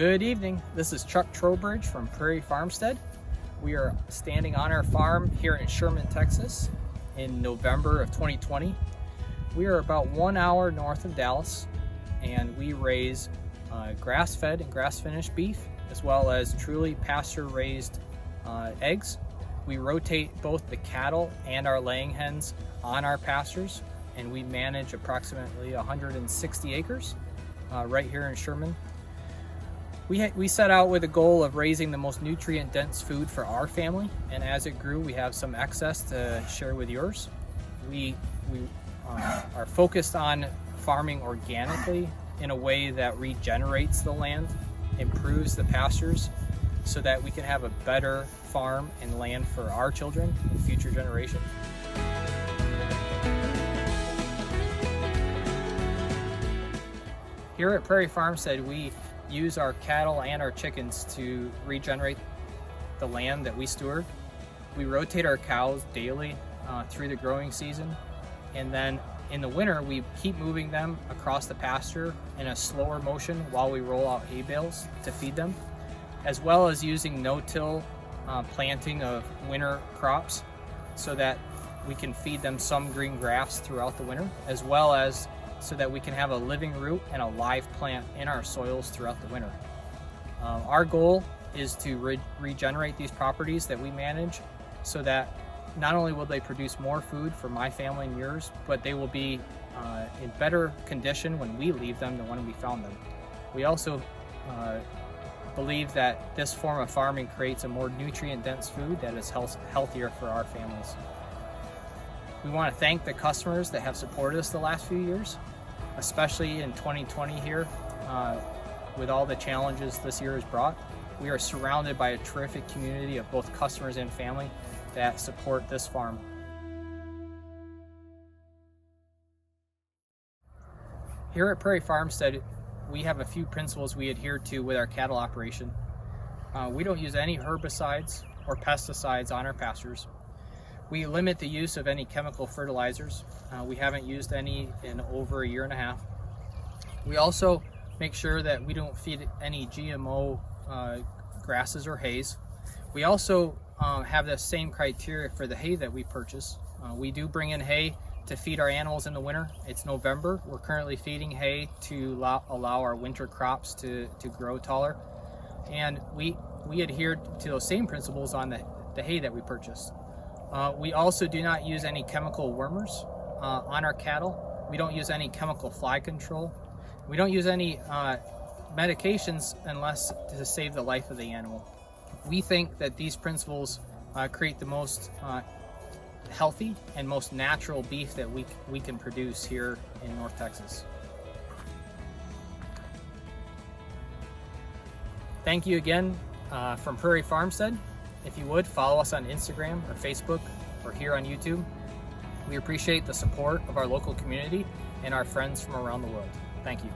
Good evening. This is Chuck Trowbridge from Prairie Farmstead. We are standing on our farm here in Sherman, Texas in November of 2020. We are about 1 hour north of Dallas, and we raise grass-fed and grass-finished beef, as well as truly pasture-raised eggs. We rotate both the cattle and our laying hens on our pastures, and we manage approximately 160 acres right here in Sherman. We set out with a goal of raising the most nutrient-dense food for our family, and as it grew, we have some excess to share with yours. We are focused on farming organically in a way that regenerates the land, improves the pastures, so that we can have a better farm and land for our children and future generations. Here at Prairie Farmstead, we use our cattle and our chickens to regenerate the land that we steward. We rotate our cows daily through the growing season, and then in the winter we keep moving them across the pasture in a slower motion while we roll out hay bales to feed them, as well as using no-till planting of winter crops so that we can feed them some green grass throughout the winter, as well as so that we can have a living root and a live plant in our soils throughout the winter. Our goal is to regenerate these properties that we manage so that not only will they produce more food for my family and yours, but they will be in better condition when we leave them than when we found them. We also believe that this form of farming creates a more nutrient-dense food that is healthier for our families. We want to thank the customers that have supported us the last few years, especially in 2020 here, with all the challenges this year has brought. We are surrounded by a terrific community of both customers and family that support this farm. Here at Prairie Farmstead, we have a few principles we adhere to with our cattle operation. We don't use any herbicides or pesticides on our pastures. We limit the use of any chemical fertilizers. We haven't used any in over a year and a half. We also make sure that we don't feed any GMO grasses or hays. We also have the same criteria for the hay that we purchase. We do bring in hay to feed our animals in the winter. It's November. We're currently feeding hay to allow our winter crops to grow taller. And we adhere to those same principles on the hay that we purchase. We also do not use any chemical wormers on our cattle. We don't use any chemical fly control. We don't use any medications unless to save the life of the animal. We think that these principles create the most healthy and most natural beef that we can produce here in North Texas. Thank you again from Prairie Farmstead. If you would, follow us on Instagram or Facebook or here on YouTube. We appreciate the support of our local community and our friends from around the world. Thank you.